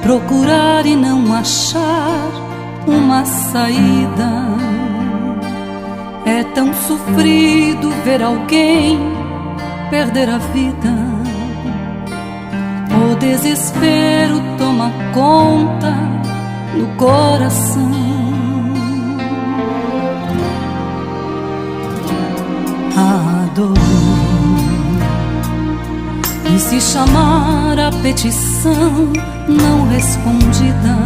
procurar e não achar uma saída. É tão sofrido ver alguém perder a vida. O desespero toma conta no coração. A dor, e se chamar a petição não respondida,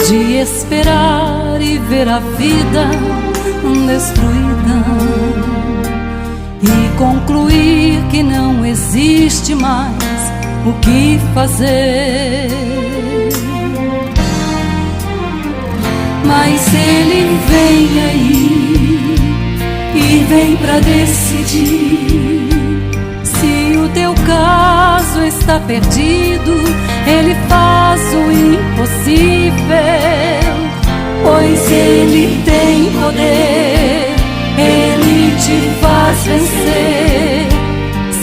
de esperar e ver a vida destruída, e concluir que não existe mais o que fazer. Mas ele vem aí e vem pra decidir. Se o teu caso está perdido, ele faz o impossível, pois ele tem poder, ele te faz vencer.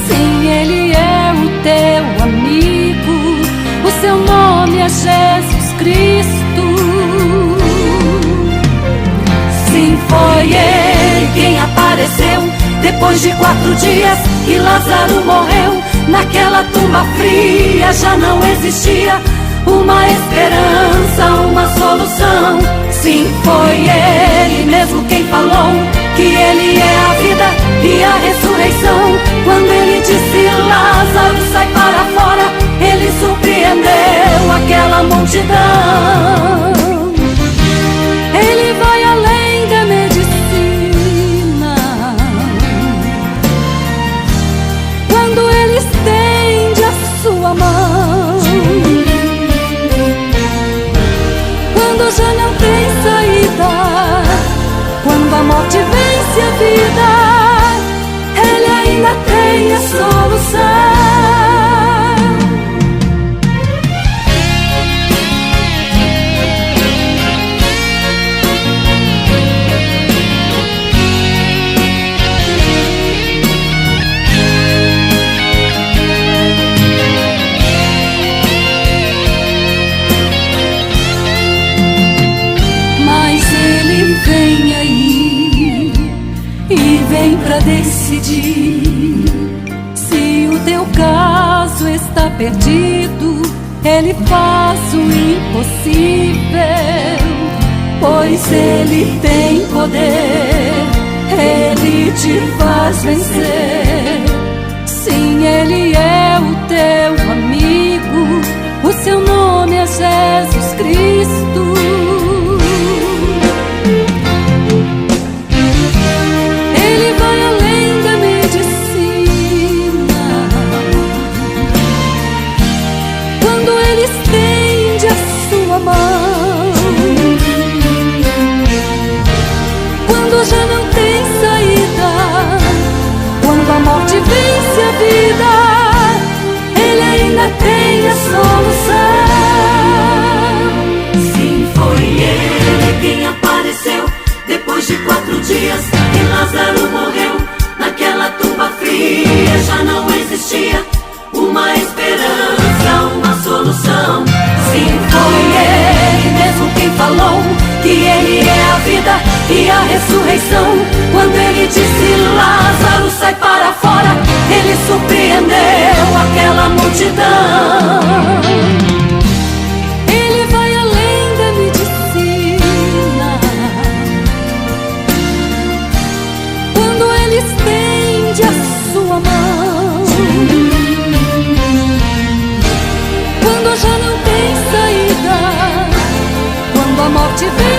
Sim, ele é o teu amigo, o seu nome é Jesus Cristo. Sim, foi ele quem apareceu depois de 4 dias que Lázaro morreu. Naquela tumba fria já não existia uma esperança, uma solução. Sim, foi ele mesmo quem falou que ele é a vida e a ressurreição. Quando ele disse Lázaro, sai para fora, ele surpreendeu aquela multidão. Ele vai além da medicina. Quando ele estende a sua mão, quando já não tem saída, quando a morte vence a vida, ele ainda tem a solução. Vem aí e vem pra decidir. Se o teu caso está perdido, ele faz o impossível, pois ele tem poder, ele te faz vencer. Sim, ele é o teu amigo, o seu nome é Jesus Cristo. Quando já não tem saída, quando a morte vence a vida, ele ainda tem a solução. Sim, foi ele quem apareceu depois de 4 dias que Lázaro morreu. Naquela tumba fria já não existia uma esperança, uma solução. Sim, foi ele mesmo quem falou que ele é a vida e a ressurreição. Quando ele disse Lázaro, sai para fora, ele surpreendeu aquela multidão. Ele vai além da medicina. Quando ele estende a sua mão, quando já não tem saída, quando a morte vem